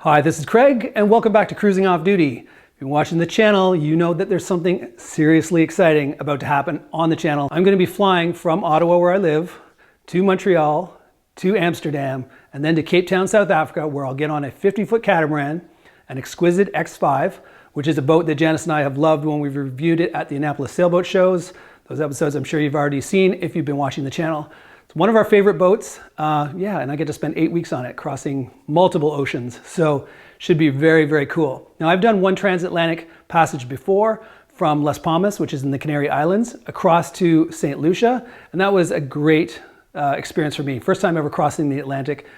Hi, this is Craig, and welcome back to Cruising Off Duty. If you've been watching the channel, you know that there's something seriously exciting about to happen on the channel. I'm going to be flying from Ottawa, where I live, to Montreal, to Amsterdam, and then to Cape Town, South Africa, where I'll get on a 50-foot catamaran, an Xquisite X5, which is a boat that Janice and I have loved when we've reviewed it at the Annapolis sailboat shows. Those episodes I'm sure you've already seen if you've been watching the channel. It's one of our favorite boats, and I get to spend 8 weeks on it, crossing multiple oceans, so should be very, very cool. Now, I've done one transatlantic passage before from Las Palmas, which is in the Canary Islands, across to St. Lucia, and that was a great experience for me. First time ever crossing the Atlantic,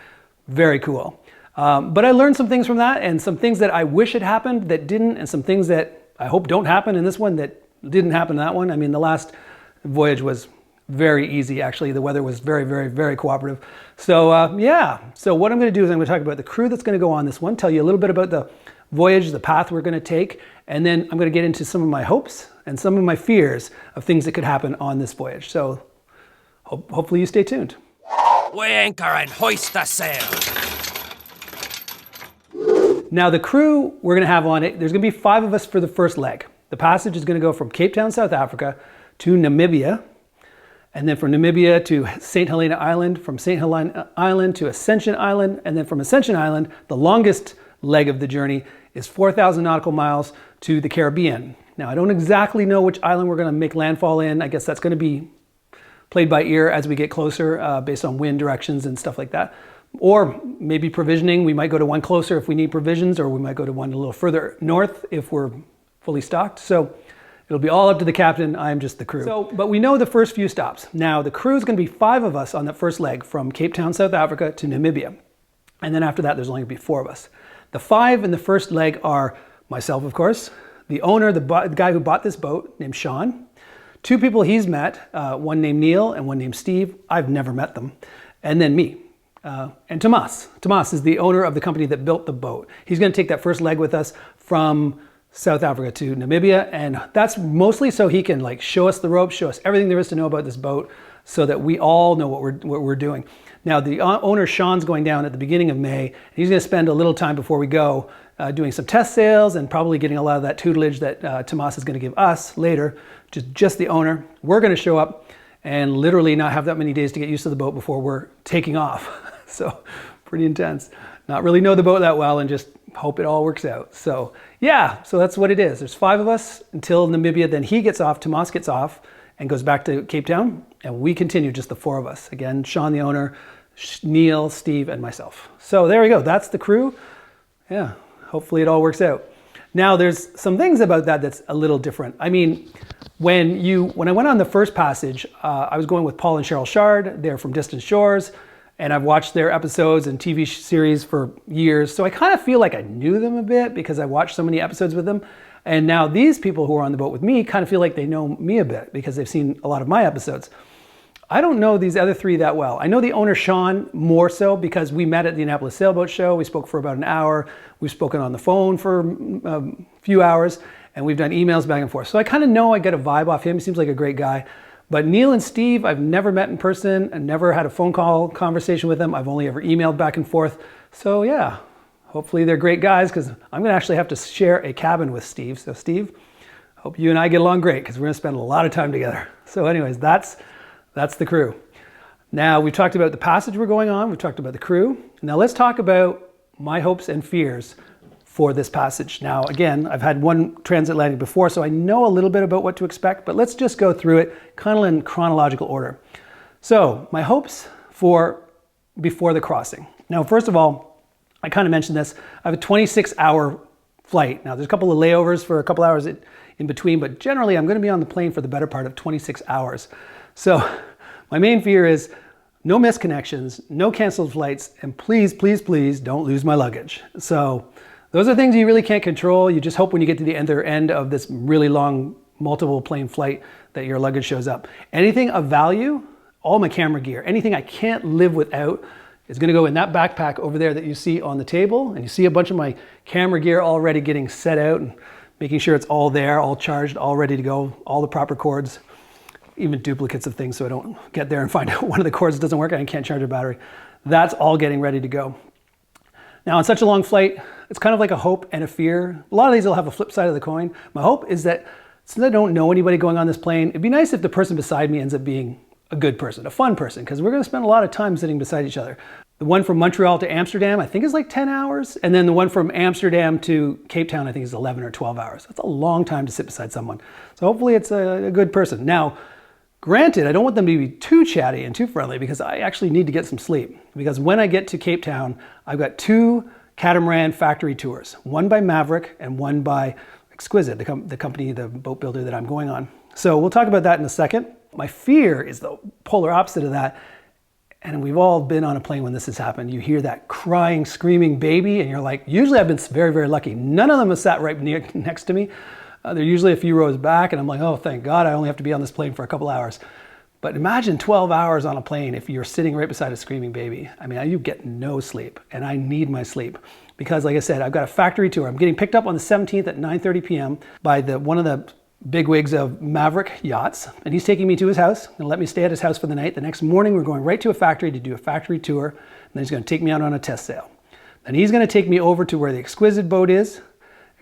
very cool. But I learned some things from that, and some things that I wish had happened that didn't, and some things that I hope don't happen in this one that didn't happen in that one. I mean, the last voyage was very easy, actually. The weather was very, very, very cooperative. So so what I'm going to do is I'm going to talk about the crew that's going to go on this one, tell you a little bit about the voyage, the path we're going to take, and then I'm going to get into some of my hopes and some of my fears of things that could happen on this voyage. So hopefully you stay tuned. We anchor and hoist the sail. Now, the crew we're going to have on it, there's going to be 5 of us for the first leg. The passage is going to go from Cape Town, South Africa to Namibia, and then from Namibia to St. Helena Island, from St. Helena Island to Ascension Island, and then from Ascension Island, the longest leg of the journey is 4,000 nautical miles to the Caribbean. Now, I don't exactly know which island we're going to make landfall in. I guess that's going to be played by ear as we get closer, based on wind directions and stuff like that. Or maybe provisioning. We might go to one closer if we need provisions, or we might go to one a little further north if we're fully stocked. So it'll be all up to the captain. I'm just the crew. But we know the first few stops. Now, the crew is going to be 5 of us on that first leg from Cape Town, South Africa to Namibia. And then after that, there's only going to be 4 of us. The 5 in the first leg are myself, of course, the owner, the guy who bought this boat named Sean, 2 people he's met, one named Neil and one named Steve. I've never met them. And then me. And Tomas. Tomas is the owner of the company that built the boat. He's going to take that first leg with us from South Africa to Namibia, and that's mostly so he can show us the ropes, show us everything there is to know about this boat, so that we all know what we're doing. Now, the owner Sean's going down at the beginning of May, and he's going to spend a little time before we go doing some test sails and probably getting a lot of that tutelage that Tomas is going to give us later. Just the owner. We're going to show up and literally not have that many days to get used to the boat before we're taking off. So pretty intense. Not really know the boat that well and just hope it all works out. So yeah, so that's what it is. There's 5 of us until Namibia, then he gets off, Tomas gets off and goes back to Cape Town, and we continue, just the 4 of us. Again, Sean the owner, Neil, Steve, and myself. So there we go, that's the crew. Yeah, hopefully it all works out. Now, there's some things about that that's a little different. I mean, when I went on the first passage, I was going with Paul and Cheryl Shard. They're from Distant Shores, and I've watched their episodes and TV series for years. So I kind of feel like I knew them a bit because I watched so many episodes with them. And now these people who are on the boat with me kind of feel like they know me a bit because they've seen a lot of my episodes. I don't know these other 3 that well. I know the owner, Sean, more so because we met at the Annapolis sailboat show. We spoke for about an hour. We've spoken on the phone for a few hours, and we've done emails back and forth. So I kind of know, I get a vibe off him. He seems like a great guy. But Neil and Steve, I've never met in person and never had a phone call conversation with them. I've only ever emailed back and forth. So yeah, hopefully they're great guys, because I'm gonna actually have to share a cabin with Steve. So Steve, hope you and I get along great, because we're gonna spend a lot of time together. So anyways, that's the crew. Now, we've talked about the passage we're going on. We've talked about the crew. Now let's talk about my hopes and fears for this passage. Now, again, I've had one transatlantic before, so I know a little bit about what to expect, but let's just go through it kind of in chronological order. So, my hopes for before the crossing. Now, first of all, I kind of mentioned this. I have a 26-hour flight. Now, there's a couple of layovers for a couple hours in between, but generally I'm going to be on the plane for the better part of 26 hours. So, my main fear is no missed connections, no canceled flights, and please, please, please don't lose my luggage. So, those are things you really can't control. You just hope when you get to the other end of this really long multiple plane flight that your luggage shows up. Anything of value, all my camera gear, anything I can't live without is going to go in that backpack over there that you see on the table. And you see a bunch of my camera gear already getting set out and making sure it's all there, all charged, all ready to go, all the proper cords, even duplicates of things so I don't get there and find out one of the cords doesn't work and I can't charge a battery. That's all getting ready to go. Now, on such a long flight, it's kind of like a hope and a fear. A lot of these will have a flip side of the coin. My hope is that since I don't know anybody going on this plane, it'd be nice if the person beside me ends up being a good person, a fun person, because we're going to spend a lot of time sitting beside each other. The one from Montreal to Amsterdam, I think is like 10 hours. And then the one from Amsterdam to Cape Town, I think is 11 or 12 hours. That's a long time to sit beside someone. So hopefully it's a good person. Now, granted, I don't want them to be too chatty and too friendly because I actually need to get some sleep. Because when I get to Cape Town, I've got 2 catamaran factory tours, one by Maverick and one by Xquisite, the company, the boat builder that I'm going on. So we'll talk about that in a second. My fear is the polar opposite of that. And we've all been on a plane when this has happened. You hear that crying, screaming baby, and you're like, usually I've been very, very lucky. None of them have sat right next to me. They're usually a few rows back, and I'm like, oh, thank God I only have to be on this plane for a couple hours. But imagine 12 hours on a plane if you're sitting right beside a screaming baby. I mean, you get no sleep, and I need my sleep. Because like I said, I've got a factory tour. I'm getting picked up on the 17th at 9:30 p.m. by one of the bigwigs of Maverick Yachts, and he's taking me to his house and let me stay at his house for the night. The next morning, we're going right to a factory to do a factory tour, and then he's going to take me out on a test sail. Then he's going to take me over to where the Xquisite boat is.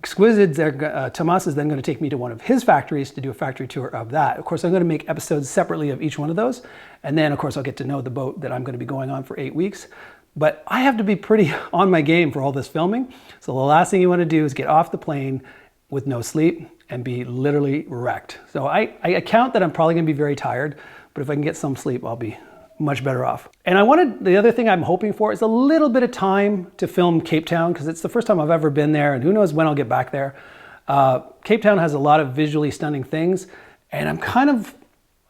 Tomas is then going to take me to one of his factories to do a factory tour of that. Of course, I'm going to make episodes separately of each one of those, and then, of course, I'll get to know the boat that I'm going to be going on for 8 weeks. But I have to be pretty on my game for all this filming, so the last thing you want to do is get off the plane with no sleep and be literally wrecked. So I account that I'm probably gonna be very tired, but if I can get some sleep, I'll be much better off. And the other thing I'm hoping for is a little bit of time to film Cape Town, because it's the first time I've ever been there, and who knows when I'll get back there. Cape Town has a lot of visually stunning things, and I'm kind of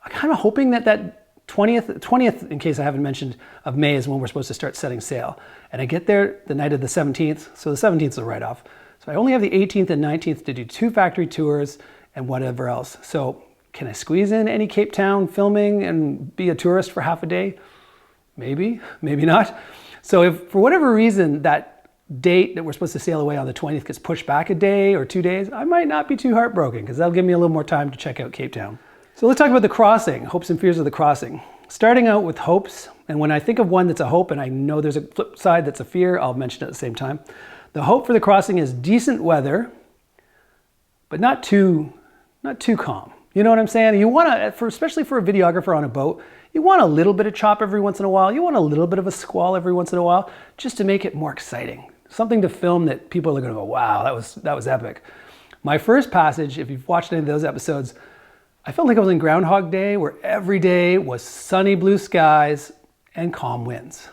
hoping that 20th, in case I haven't mentioned, of May is when we're supposed to start setting sail. And I get there the night of the 17th, so the 17th is a write-off. So I only have the 18th and 19th to do 2 factory tours and whatever else. So can I squeeze in any Cape Town filming and be a tourist for half a day? Maybe, maybe not. So if for whatever reason that date that we're supposed to sail away on the 20th gets pushed back a day or 2 days, I might not be too heartbroken because that'll give me a little more time to check out Cape Town. So let's talk about the crossing, hopes and fears of the crossing. Starting out with hopes, and when I think of one that's a hope and I know there's a flip side that's a fear, I'll mention it at the same time. The hope for the crossing is decent weather, but not too calm. You know what I'm saying? You want to, especially for a videographer on a boat, you want a little bit of chop every once in a while. You want a little bit of a squall every once in a while, just to make it more exciting. Something to film that people are going to go, wow, that was epic. My first passage, if you've watched any of those episodes, I felt like I was in Groundhog Day, where every day was sunny blue skies and calm winds.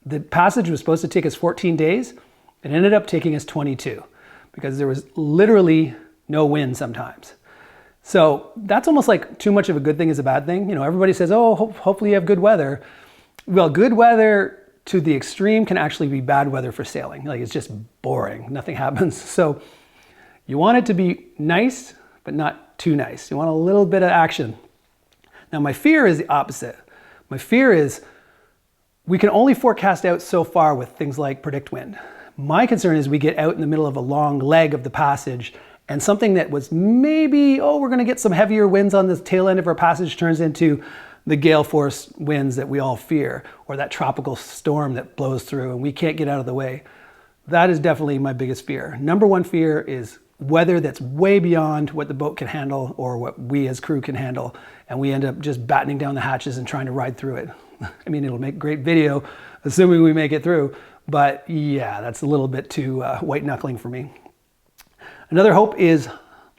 The passage was supposed to take us 14 days. It ended up taking us 22 because there was literally no wind sometimes. So that's almost like too much of a good thing is a bad thing. You know, everybody says, oh, hopefully you have good weather. Well, good weather to the extreme can actually be bad weather for sailing. Like, it's just boring. Nothing happens. So you want it to be nice, but not too nice. You want a little bit of action. Now, my fear is the opposite. My fear is we can only forecast out so far with things like predict wind. My concern is we get out in the middle of a long leg of the passage and something that was maybe, oh, we're going to get some heavier winds on the tail end of our passage turns into the gale force winds that we all fear, or that tropical storm that blows through and we can't get out of the way. That is definitely my biggest fear. Number one fear is weather that's way beyond what the boat can handle or what we as crew can handle, and we end up just battening down the hatches and trying to ride through it. I mean, it'll make great video, assuming we make it through, but yeah, that's a little bit too white knuckling for me. Another hope is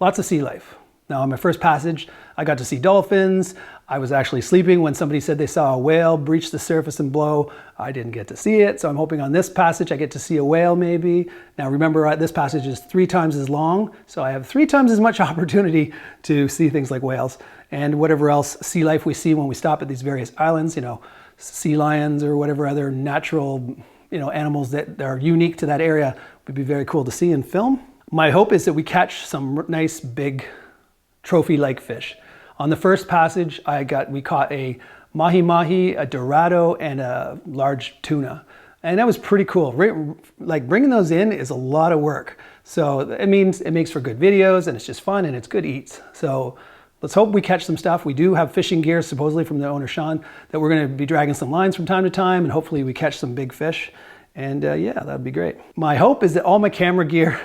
lots of sea life. Now, on my first passage, I got to see dolphins. I was actually sleeping when somebody said they saw a whale breach the surface and blow. I didn't get to see it, so I'm hoping on this passage I get to see a whale maybe. Now remember, this passage is 3 times as long, so I have 3 times as much opportunity to see things like whales and whatever else sea life we see when we stop at these various islands, you know, sea lions or whatever other natural, you know, animals that are unique to that area would be very cool to see and film. My hope is that we catch some nice big trophy-like fish. On the first passage, we caught a mahi-mahi, a dorado, and a large tuna. And that was pretty cool. Like, bringing those in is a lot of work. So it means it makes for good videos and it's just fun and it's good eats. So let's hope we catch some stuff. We do have fishing gear, supposedly from the owner, Sean, that we're gonna be dragging some lines from time to time, and hopefully we catch some big fish. And yeah, that'd be great. My hope is that all my camera gear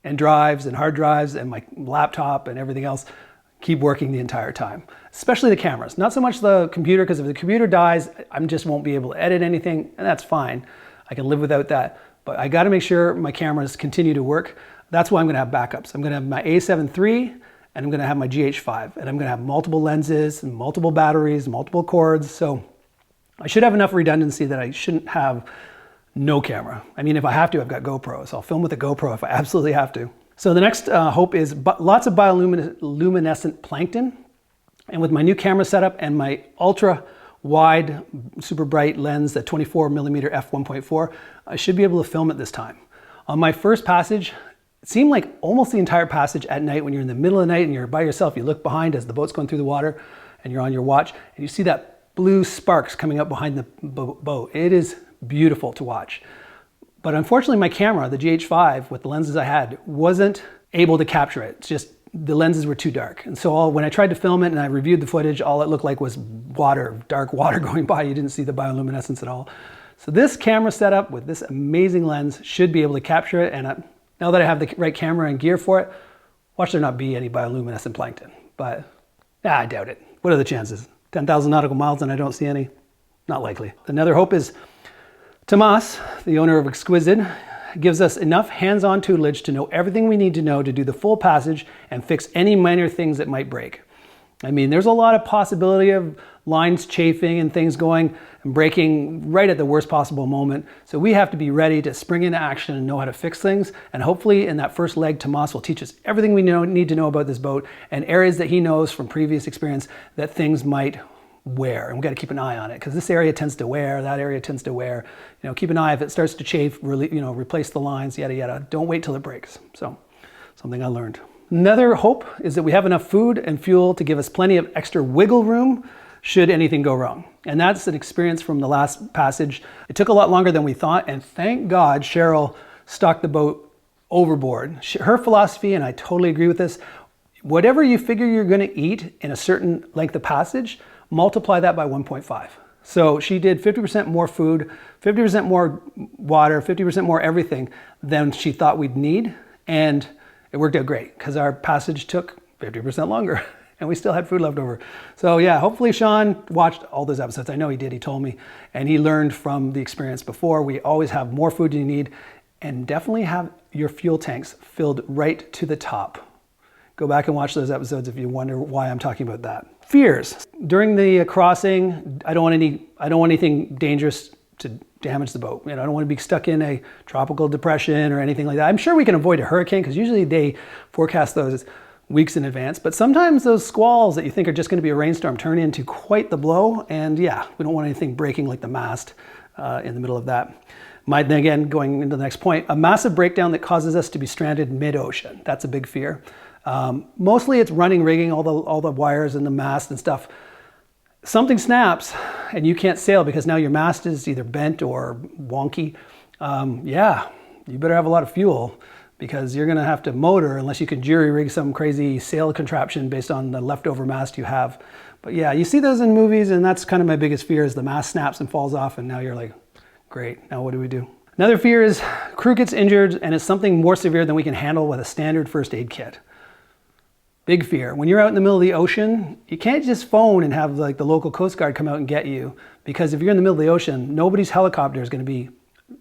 and drives and hard drives and my laptop and everything else keep working the entire time, especially the cameras. Not so much the computer, because if the computer dies, I just won't be able to edit anything, and that's fine. I can live without that. But I got to make sure my cameras continue to work. That's why I'm going to have backups. I'm going to have my A7 III, and I'm going to have my GH5, and I'm going to have multiple lenses and multiple batteries, multiple cords. So I should have enough redundancy that I shouldn't have no camera. I mean, if I have to, I've got GoPro, so I'll film with a GoPro if I absolutely have to. So the next hope is lots of bioluminescent plankton. And with my new camera setup and my ultra wide, super bright lens, the 24mm f1.4, I should be able to film it this time. On my first passage, it seemed like almost the entire passage at night, when you're in the middle of the night and you're by yourself, you look behind as the boat's going through the water and you're on your watch and you see that blue sparks coming up behind the boat. It is beautiful to watch. But unfortunately, my camera, the GH5, with the lenses I had, wasn't able to capture it. It's just the lenses were too dark. And so when I tried to film it and I reviewed the footage, all it looked like was water, dark water going by. You didn't see the bioluminescence at all. So this camera setup with this amazing lens should be able to capture it. And now that I have the right camera and gear for it, watch there not be any bioluminescent plankton. But I doubt it. What are the chances? 10,000 nautical miles and I don't see any? Not likely. Another hope is Tomas, the owner of Xquisite, gives us enough hands-on tutelage to know everything we need to know to do the full passage and fix any minor things that might break. I mean, there's a lot of possibility of lines chafing and things going and breaking right at the worst possible moment. So we have to be ready to spring into action and know how to fix things. And hopefully in that first leg, Tomas will teach us everything we need to know about this boat and areas that he knows from previous experience that things might wear. And we've got to keep an eye on it because this area tends to wear, that area tends to wear. You know, keep an eye if it starts to chafe, really, you know, replace the lines, yada, yada. Don't wait till it breaks. So something I learned. Another hope is that we have enough food and fuel to give us plenty of extra wiggle room should anything go wrong. And that's an experience from the last passage. It took a lot longer than we thought. And thank God Cheryl stocked the boat overboard. Her philosophy, and I totally agree with this, whatever you figure you're going to eat in a certain length of passage, multiply that by 1.5. So she did 50% more food, 50% more water, 50% more everything than she thought we'd need. And it worked out great because our passage took 50% longer and we still had food left over. So yeah, hopefully Sean watched all those episodes. I know he did, he told me, and he learned from the experience before. We always have more food than you need, and definitely have your fuel tanks filled right to the top. Go back and watch those episodes if you wonder why I'm talking about that. Fears. During the crossing, I don't want anything dangerous to damage the boat. You know, I don't want to be stuck in a tropical depression or anything like that. I'm sure we can avoid a hurricane because usually they forecast those weeks in advance. But sometimes those squalls that you think are just going to be a rainstorm turn into quite the blow. And yeah, we don't want anything breaking like the mast in the middle of that. Then again, going into the next point, a massive breakdown that causes us to be stranded mid-ocean. That's a big fear. Mostly it's running rigging, all the wires and the mast and stuff. Something snaps and you can't sail because now your mast is either bent or wonky. Yeah, you better have a lot of fuel because you're going to have to motor unless you can jury rig some crazy sail contraption based on the leftover mast you have. But yeah, you see those in movies, and that's kind of my biggest fear is the mast snaps and falls off, and now you're like, great, now what do we do? Another fear is crew gets injured and it's something more severe than we can handle with a standard first aid kit. Big fear. When you're out in the middle of the ocean, you can't just phone and have like the local Coast Guard come out and get you, because if you're in the middle of the ocean, nobody's helicopter is going to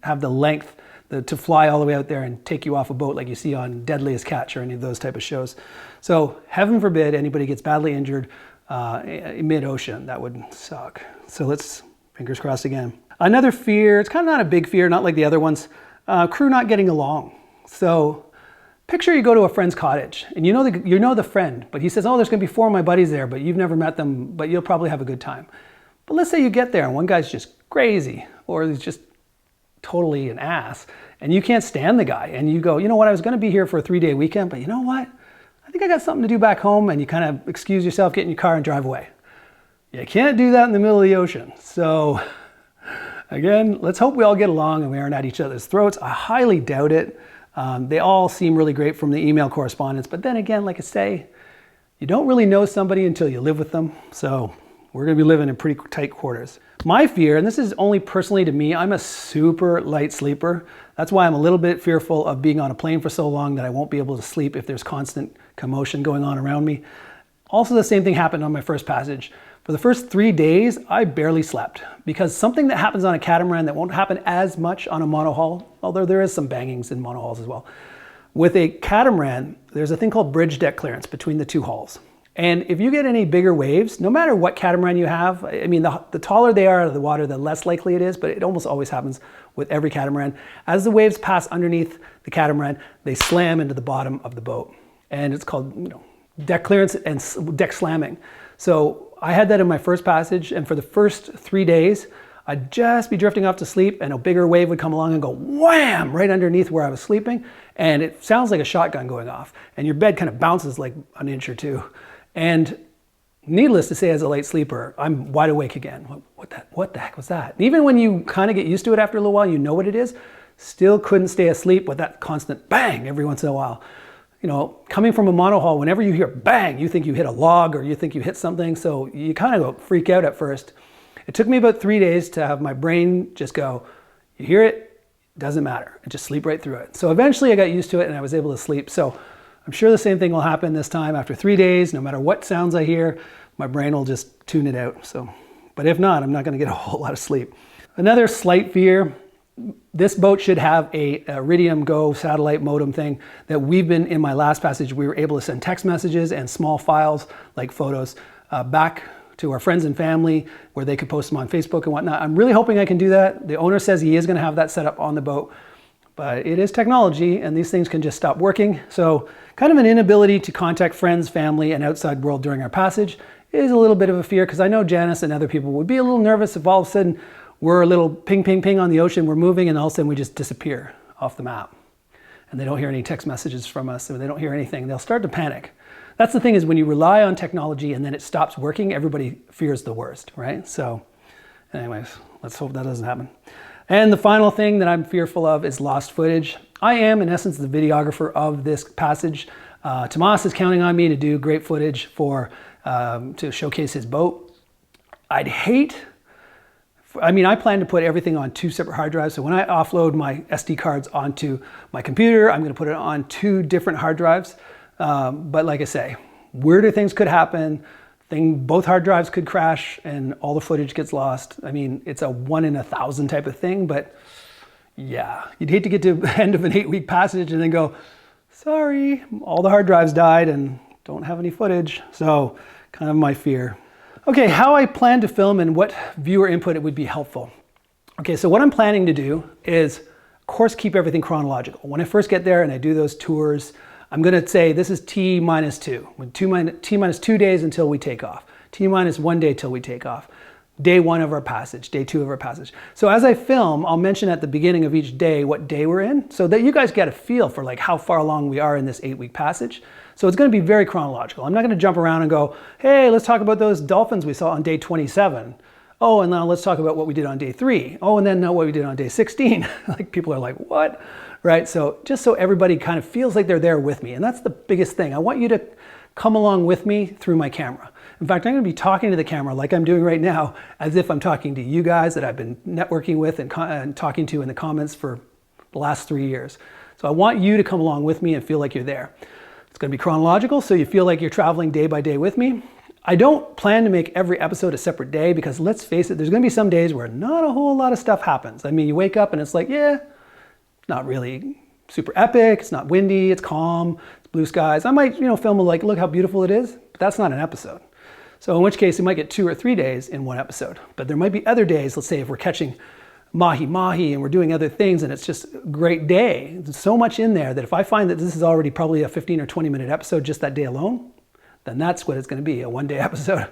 have the length to fly all the way out there and take you off a boat like you see on Deadliest Catch or any of those type of shows. So heaven forbid anybody gets badly injured mid-ocean. That would suck. So let's fingers crossed again. Another fear, it's kind of not a big fear, not like the other ones, crew not getting along. So picture you go to a friend's cottage and you know the friend, but he says, oh, there's going to be 4 of my buddies there, but you've never met them, but you'll probably have a good time. But let's say you get there and one guy's just crazy or he's just totally an ass and you can't stand the guy and you go, you know what, I was going to be here for a 3-day weekend, but you know what? I think I got something to do back home, and you kind of excuse yourself, get in your car and drive away. You can't do that in the middle of the ocean. So again, let's hope we all get along and we aren't at each other's throats. I highly doubt it. They all seem really great from the email correspondence, but then again, like I say, you don't really know somebody until you live with them. So we're gonna be living in pretty tight quarters. My fear, and this is only personally to me, I'm a super light sleeper. That's why I'm a little bit fearful of being on a plane for so long that I won't be able to sleep if there's constant commotion going on around me. Also, the same thing happened on my first passage. For the first 3 days, I barely slept because something that happens on a catamaran that won't happen as much on a monohull, although there is some bangings in monohulls as well. With a catamaran, there's a thing called bridge deck clearance between the two hulls. And if you get any bigger waves, no matter what catamaran you have, I mean, the taller they are out of the water, the less likely it is, but it almost always happens with every catamaran. As the waves pass underneath the catamaran, they slam into the bottom of the boat. And it's called, deck clearance and deck slamming. So I had that in my first passage, and for the first 3 days, I'd just be drifting off to sleep and a bigger wave would come along and go wham right underneath where I was sleeping. And it sounds like a shotgun going off. And your bed kind of bounces like an inch or two. And needless to say, as a light sleeper, I'm wide awake again. What the heck was that? And even when you kind of get used to it after a little while, you know what it is, still couldn't stay asleep with that constant bang every once in a while. Coming from a monohull, whenever you hear bang, you think you hit a log or you think you hit something. So you kind of freak out at first. It took me about 3 days to have my brain just go, you hear it, doesn't matter. And just sleep right through it. So eventually I got used to it and I was able to sleep. So I'm sure the same thing will happen this time. After 3 days, no matter what sounds I hear, my brain will just tune it out. But if not, I'm not going to get a whole lot of sleep. Another slight fear, this boat should have a Iridium Go satellite modem thing that in my last passage, we were able to send text messages and small files like photos back to our friends and family where they could post them on Facebook and whatnot. I'm really hoping I can do that. The owner says he is going to have that set up on the boat, but it is technology and these things can just stop working. So kind of an inability to contact friends, family, and outside world during our passage is a little bit of a fear because I know Janice and other people would be a little nervous if all of a sudden we're a little ping, ping, ping on the ocean, we're moving, and all of a sudden we just disappear off the map. And they don't hear any text messages from us, and they don't hear anything. They'll start to panic. That's the thing is when you rely on technology and then it stops working, everybody fears the worst, right? So anyways, let's hope that doesn't happen. And the final thing that I'm fearful of is lost footage. I am, in essence, the videographer of this passage. Tomas is counting on me to do great footage to showcase his boat. I plan to put everything on 2 separate hard drives. So when I offload my SD cards onto my computer, I'm going to put it on 2 different hard drives. But like I say, weirder things could happen. Both hard drives could crash and all the footage gets lost. I mean, it's a 1 in 1,000 type of thing, but yeah, you'd hate to get to the end of an 8-week passage and then go, sorry, all the hard drives died and don't have any footage. So kind of my fear. Okay, how I plan to film and what viewer input it would be helpful. Okay, so what I'm planning to do is, of course, keep everything chronological. When I first get there and I do those tours, I'm gonna say this is T minus 2. T minus 2 days until we take off. T minus 1 day till we take off. Day 1 of our passage, day 2 of our passage. So as I film, I'll mention at the beginning of each day what day we're in so that you guys get a feel for like how far along we are in this 8-week passage. So it's going to be very chronological. I'm not going to jump around and go, hey, let's talk about those dolphins we saw on day 27. Oh, and now let's talk about what we did on day 3. Oh, and then now what we did on day 16. Like people are like, what? Right? So just so everybody kind of feels like they're there with me. And that's the biggest thing. I want you to come along with me through my camera. In fact, I'm going to be talking to the camera like I'm doing right now, as if I'm talking to you guys that I've been networking with and talking to in the comments for the last 3 years. So I want you to come along with me and feel like you're there. It's going to be chronological, so you feel like you're traveling day by day with me. I don't plan to make every episode a separate day because let's face it, there's going to be some days where not a whole lot of stuff happens. I mean, you wake up and it's like, yeah, not really super epic, it's not windy, it's calm, it's blue skies. I might, film like, look how beautiful it is, but that's not an episode. So in which case you might get 2 or 3 days in one episode. But there might be other days, let's say if we're catching mahi-mahi and we're doing other things and it's just a great day. There's so much in there that if I find that this is already probably a 15 or 20 minute episode just that day alone, then that's what it's going to be, a 1-day episode.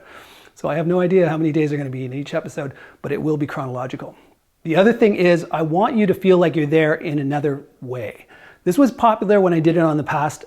So I have no idea how many days are going to be in each episode, but it will be chronological. The other thing is I want you to feel like you're there in another way. This was popular when I did it on the past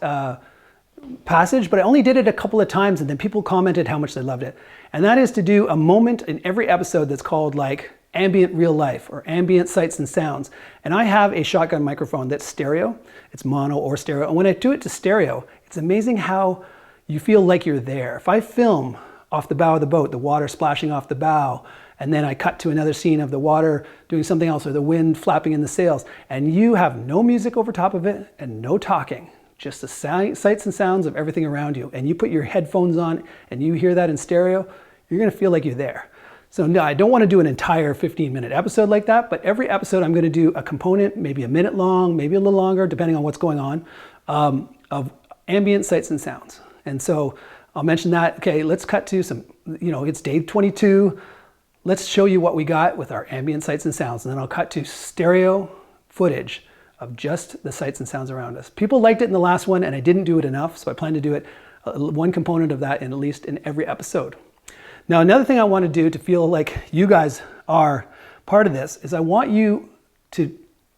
passage, but I only did it a couple of times and then people commented how much they loved it. And that is to do a moment in every episode that's called like ambient real life or ambient sights and sounds. And I have a shotgun microphone that's stereo. It's mono or stereo. And when I do it to stereo, it's amazing how you feel like you're there. If I film off the bow of the boat, the water splashing off the bow. And then I cut to another scene of the water doing something else, or the wind flapping in the sails. And you have no music over top of it and no talking, just the sights and sounds of everything around you. And you put your headphones on and you hear that in stereo, you're gonna feel like you're there. So no, I don't want to do an entire 15-minute episode like that, but every episode I'm going to do a component, maybe a minute long, maybe a little longer, depending on what's going on, of ambient sights and sounds. And so I'll mention that. Okay, let's cut to some, it's day 22. Let's show you what we got with our ambient sights and sounds. And then I'll cut to stereo footage of just the sights and sounds around us. People liked it in the last one, and I didn't do it enough, so I plan to do it, one component of that, in at least in every episode. Now, another thing I want to do to feel like you guys are part of this is I want you to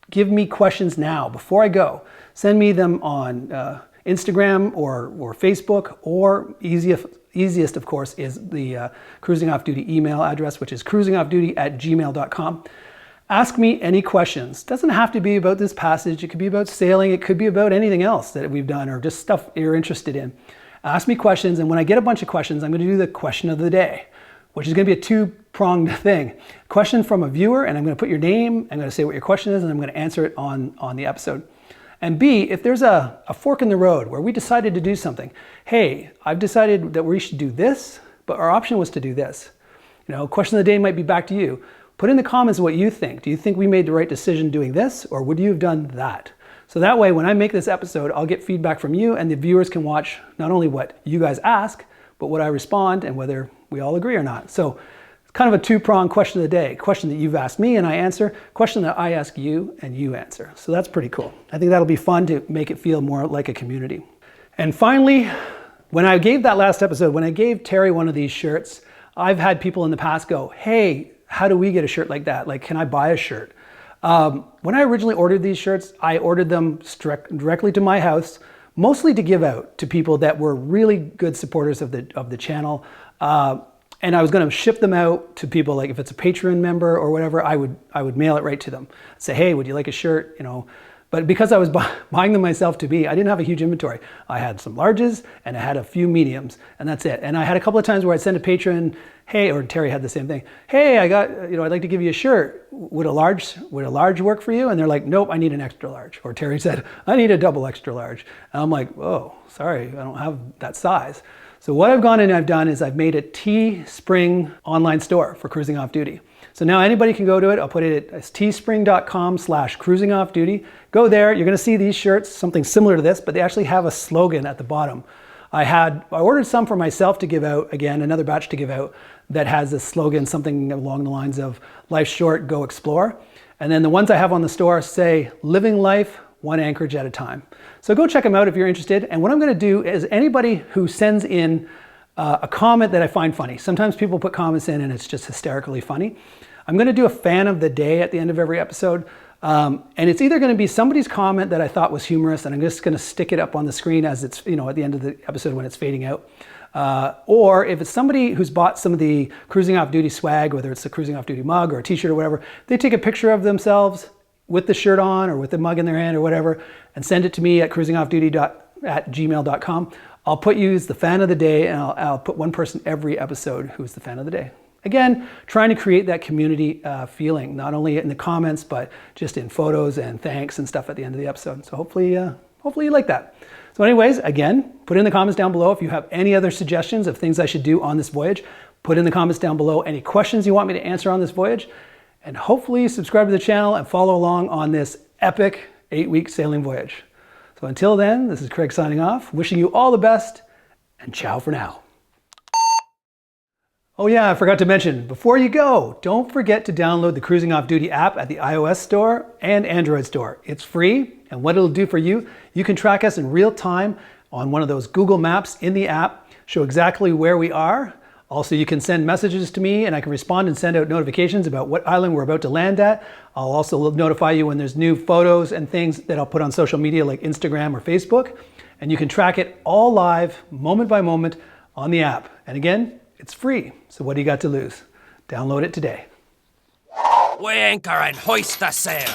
give me questions now before I go. Send me them on Instagram or Facebook, or easiest, of course, is the Cruising Off Duty email address, which is cruisingoffduty@gmail.com. Ask me any questions. Doesn't have to be about this passage. It could be about sailing. It could be about anything else that we've done, or just stuff you're interested in. Ask me questions, and when I get a bunch of questions, I'm going to do the question of the day, which is going to be a two-pronged thing. Question from a viewer, and I'm going to put your name, I'm going to say what your question is, and I'm going to answer it on the episode. And B, if there's a fork in the road where we decided to do something, hey, I've decided that we should do this, but our option was to do this. Question of the day might be back to you. Put in the comments what you think. Do you think we made the right decision doing this, or would you have done that? So that way, when I make this episode, I'll get feedback from you, and the viewers can watch not only what you guys ask, but what I respond, and whether we all agree or not. So it's kind of a two-pronged question of the day. Question that you've asked me and I answer, question that I ask you and you answer. So that's pretty cool. I think that'll be fun to make it feel more like a community. And finally, when I gave that last episode, when I gave Terry one of these shirts, I've had people in the past go, hey, how do we get a shirt like that? Like, can I buy a shirt? When I originally ordered these shirts, I ordered them directly to my house, mostly to give out to people that were really good supporters of the channel. And I was going to ship them out to people, like if it's a Patreon member or whatever, I would mail it right to them. Say, hey, would you like a shirt? But because I was buying them myself to be, I didn't have a huge inventory. I had some larges and I had a few mediums, and that's it. And I had a couple of times where I'd send a patron, hey, or Terry had the same thing. Hey, I got, I'd like to give you a shirt. Would a large work for you? And they're like, nope, I need an extra large. Or Terry said, I need a double extra large. And I'm like, oh, sorry, I don't have that size. So what I've gone and I've done is I've made a Teespring online store for Cruising Off Duty. So now anybody can go to it. I'll put it at teespring.com/cruisingoffduty. Go there. You're going to see these shirts, something similar to this, but they actually have a slogan at the bottom. I ordered some for myself to give out, again, another batch to give out, that has this slogan, something along the lines of life's short, go explore. And then the ones I have on the store say, living life one anchorage at a time. So go check them out if you're interested. And what I'm going to do is anybody who sends in a comment that I find funny. Sometimes people put comments in and it's just hysterically funny. I'm going to do a fan of the day at the end of every episode. And it's either going to be somebody's comment that I thought was humorous, and I'm just going to stick it up on the screen as it's, at the end of the episode when it's fading out. Or if it's somebody who's bought some of the Cruising Off Duty swag, whether it's a Cruising Off Duty mug or a t-shirt or whatever, they take a picture of themselves with the shirt on or with the mug in their hand or whatever, and send it to me at cruisingoffduty@gmail.com. I'll put you as the fan of the day, and I'll put one person every episode who's the fan of the day. Again, trying to create that community feeling, not only in the comments, but just in photos and thanks and stuff at the end of the episode. So hopefully you like that. So anyways, again, put in the comments down below if you have any other suggestions of things I should do on this voyage. Put in the comments down below any questions you want me to answer on this voyage. And hopefully subscribe to the channel and follow along on this epic 8-week sailing voyage. So until then, this is Craig signing off, wishing you all the best, and ciao for now. Oh yeah, I forgot to mention, before you go, don't forget to download the Cruising Off Duty app at the iOS store and Android store. It's free, and what it'll do for you, you can track us in real time on one of those Google Maps in the app, show exactly where we are. Also, you can send messages to me and I can respond and send out notifications about what island we're about to land at. I'll also notify you when there's new photos and things that I'll put on social media like Instagram or Facebook. And you can track it all live, moment by moment, on the app. And again, it's free. So what do you got to lose? Download it today. We anchor and hoist the sail.